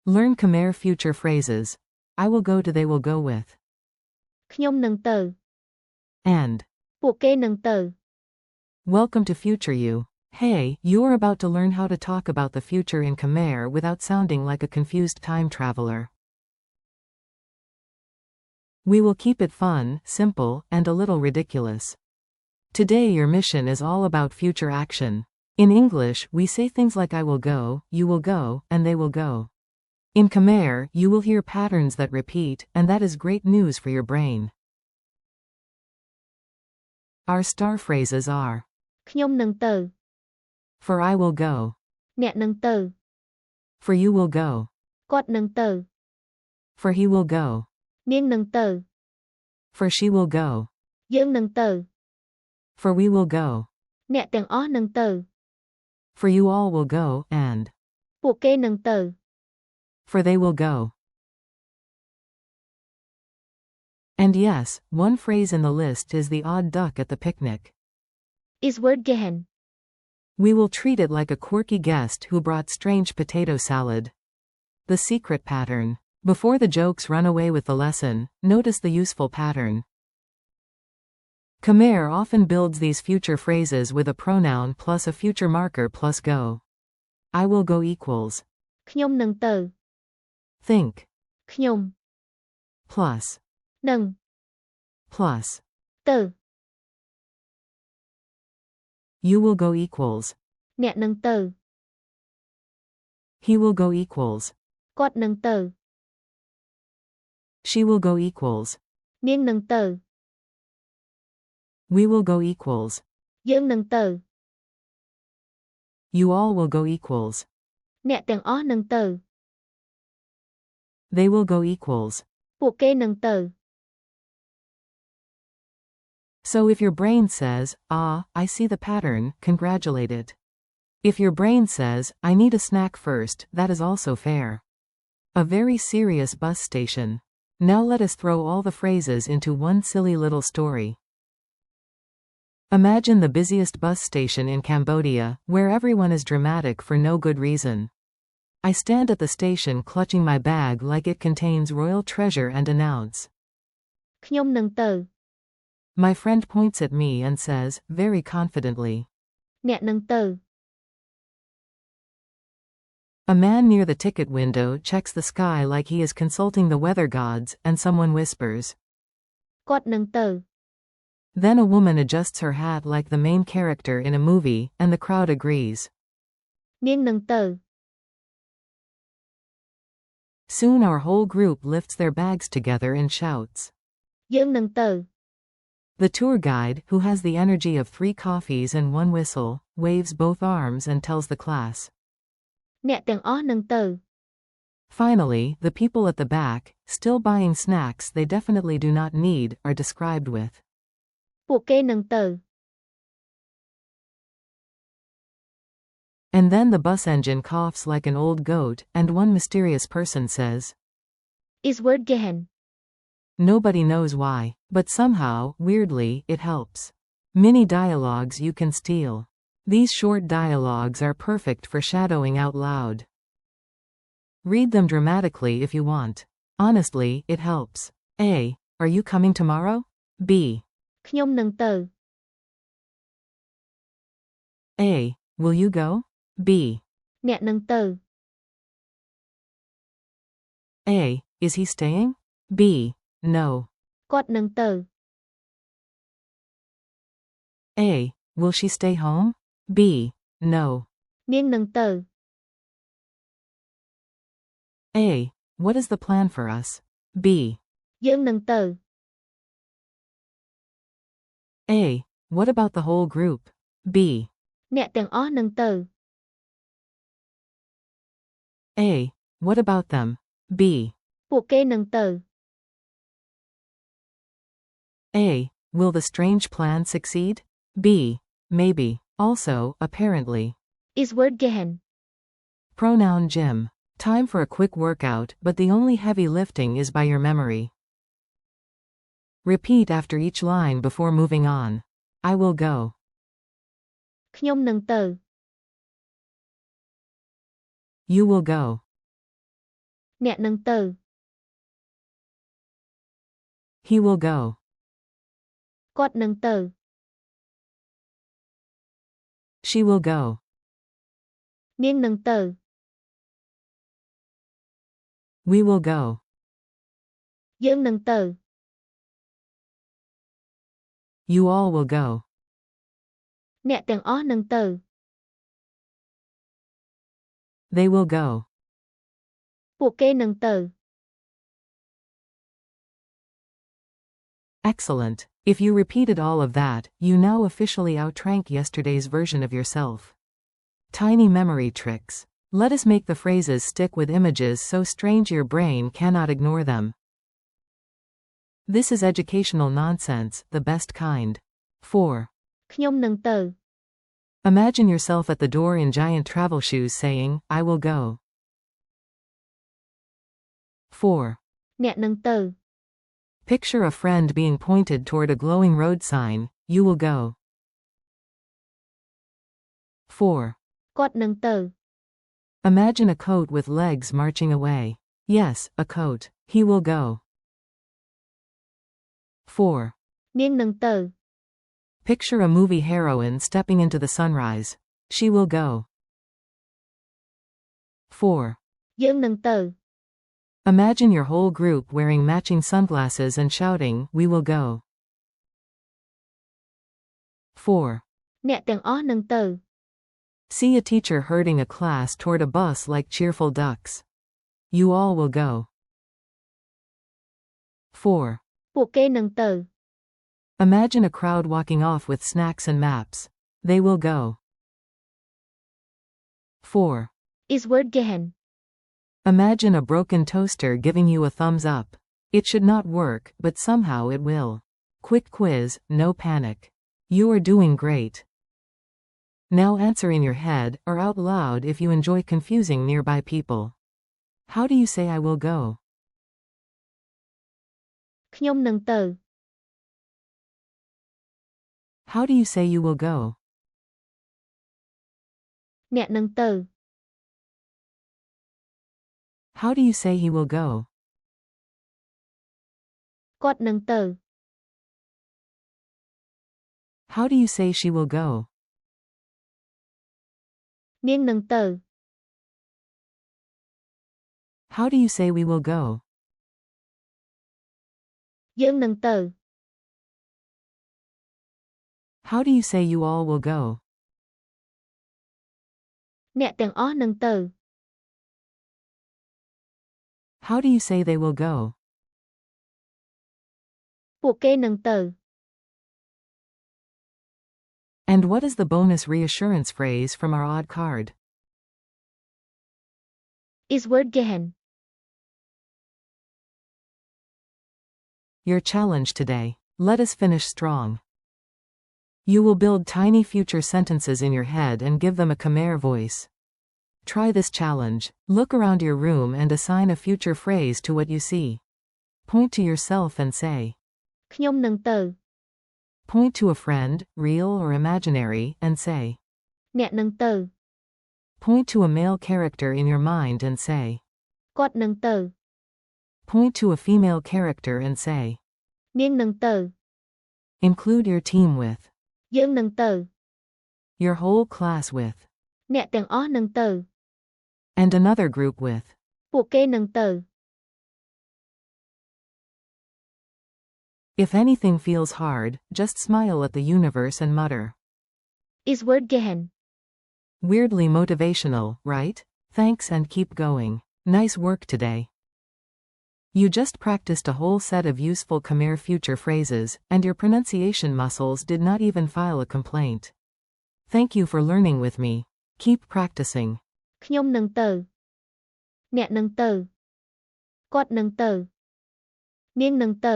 Learn Khmer future phrases. I will go to they will go with. ខ្ញុំនឹងទៅ And. ពួកគេនឹងទៅ Welcome to future you. Hey, you're about to learn how to talk about the future in Khmer without sounding like a confused time traveler. We will keep it fun, simple, and a little ridiculous. Today your mission is all about future action. In English, we say things like I will go, you will go, and they will go. In Khmer, you will hear patterns that repeat, and that is great news for your brain. Our star phrases are ខ្ញុំនឹងទៅ For I will go. អ្នកនឹងទៅ For you will go. គាត់នឹងទៅ For he will go. នាងនឹងទៅ For she will go. យើងនឹងទៅ For we will go. អ្នកទាំងអស់នឹងទៅ For you all will go, and ពួកគេនឹងទៅ for they will go. And yes, one phrase in the list is the odd duck at the picnic. is word gehen We will treat it like a quirky guest who brought strange potato salad. The secret pattern. Before the jokes run away with the lesson, notice the useful pattern. Khmer often builds these future phrases with a pronoun plus a future marker plus go. I will go equals ខ្ញុំនឹងទៅ think ខ្ញុំ plus នឹង plus ទៅ you will go equals អ្នកនឹងទៅ he will go equals គាត់នឹងទៅ she will go equals នាងនឹងទៅ we will go equals យើងនឹងទៅ you all will go equals អ្នកទាំងអស់នឹងទៅ they will go equals ពួកគេនឹងទៅ So if your brain says, ah, I see the pattern, congratulate it. If your brain says, I need a snack first, that is also fair. A very serious bus station. Now let us throw all the phrases into one silly little story. Imagine the busiest bus station in Cambodia, where everyone is dramatic for no good reason. I stand at the station clutching my bag like it contains royal treasure and announce. ខ្ញុំនឹងទៅ My friend points at me and says, very confidently. អ្នកនឹងទៅ A man near the ticket window checks the sky like he is consulting the weather gods, and someone whispers. គាត់នឹងទៅ Then a woman adjusts her hat like the main character in a movie, and the crowd agrees. នាងនឹងទៅ Soon our whole group lifts their bags together and shouts. យើងនឹងទៅ The tour guide, who has the energy of 3 coffees and 1 whistle, waves both arms and tells the class. អ្នកទាំងអស់នឹងទៅ Finally, the people at the back, still buying snacks they definitely do not need, are described with. ពួកគេនឹងទៅ And then the bus engine coughs like an old goat, and one mysterious person says. is word gehen Nobody knows why, but somehow, weirdly, it helps. Mini dialogues you can steal. These short dialogues are perfect for shadowing out loud. Read them dramatically if you want. Honestly, it helps. A. Are you coming tomorrow? B. ខ្ញុំនឹងទៅ A. Will you go? B. អ្នកនឹងទៅ A. Is he staying? B. No. គាត់នឹងទៅ A. Will she stay home? B. No. នាងនឹងទៅ A. What is the plan for us? B. យើងនឹងទៅ A. What about the whole group? B. អ្នកទាំងអស់នឹងទៅ A. What about them? B. ពួកគេនឹងទៅ A. Will the strange plan succeed? B. Maybe. Also, apparently. is word gehen Pronoun gym. Time for a quick workout, but the only heavy lifting is by your memory. Repeat after each line before moving on. I will go. ខ្ញុំនឹងទៅ You will go. អ្នកនឹងទៅ He will go. គាត់នឹងទៅ She will go. នាងនឹងទៅ We will go. យើងនឹងទៅ You all will go. អ្នកទាំងអស់នឹងទៅ They will go. ពួកគេនឹងទៅ Excellent. If you repeated all of that, you now officially outrank yesterday's version of yourself. Tiny memory tricks. Let us make the phrases stick with images so strange your brain cannot ignore them. This is educational nonsense, the best kind. 4. ខ្ញុំនឹងទៅ Imagine yourself at the door in giant travel shoes saying, I will go. 4. អ្នកនឹងទៅ Picture a friend being pointed toward a glowing road sign, you will go. 4. គាត់នឹងទៅ Imagine a coat with legs marching away. Yes, a coat. He will go. 4. នាងនឹងទៅ Picture a movie heroine stepping into the sunrise. She will go. 4. យើងនឹងទៅ Imagine your whole group wearing matching sunglasses and shouting, we will go. 4. អ្នកទាំងអស់នឹងទៅ See a teacher herding a class toward a bus like cheerful ducks. You all will go. 4. ពួកគេនឹងទៅ Imagine a crowd walking off with snacks and maps. They will go. 4. is word gehen Imagine a broken toaster giving you a thumbs up. It should not work, but somehow it will. Quick quiz, no panic. You are doing great. Now answer in your head, or out loud if you enjoy confusing nearby people. How do you say I will go? ខ្ញុំនឹងទៅ How do you say you will go? អ្នកនឹងទៅ How do you say he will go? គាត់នឹងទៅ How do you say she will go? នាងនឹងទៅ How do you say we will go? យើងនឹងទៅ How do you say you all will go? អ្នកទាំងអស់នឹងទៅ How do you say they will go? ពួកគេនឹងទៅ And what is the bonus reassurance phrase from our odd card? is word gehen Your challenge today. Let us finish strong. You will build tiny future sentences in your head and give them a Khmer voice. Try this challenge. Look around your room and assign a future phrase to what you see. Point to yourself and say. ខ្ញុំនឹងទៅ Point to a friend, real or imaginary, and say. អ្នកនឹងទៅ Point to a male character in your mind and say. គាត់នឹងទៅ Point to a female character and say. នាងនឹងទៅ Include your team with. យើងនឹងទៅ Your whole class with. អ្នកទាំងអស់នឹងទៅ And another group with. ពួកគេនឹងទៅ If anything feels hard, just smile at the universe and mutter. is word gehen Weirdly motivational, right? Thanks and keep going. Nice work today. You just practiced a whole set of useful Khmer future phrases, and your pronunciation muscles did not even file a complaint. Thank you for learning with me. Keep practicing. ខ្ញុំនឹងទៅ អ្នកនឹងទៅ គាត់នឹងទៅ នាងនឹងទៅ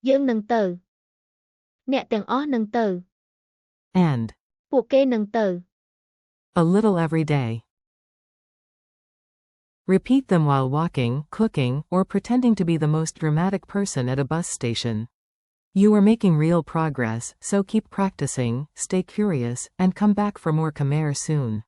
យើងនឹងទៅ អ្នកទាំងអស់នឹងទៅ And. ពួកគេនឹងទៅ A little every day. Repeat them while walking, cooking, or pretending to be the most dramatic person at a bus station. You are making real progress, so keep practicing, stay curious, and come back for more Khmer soon.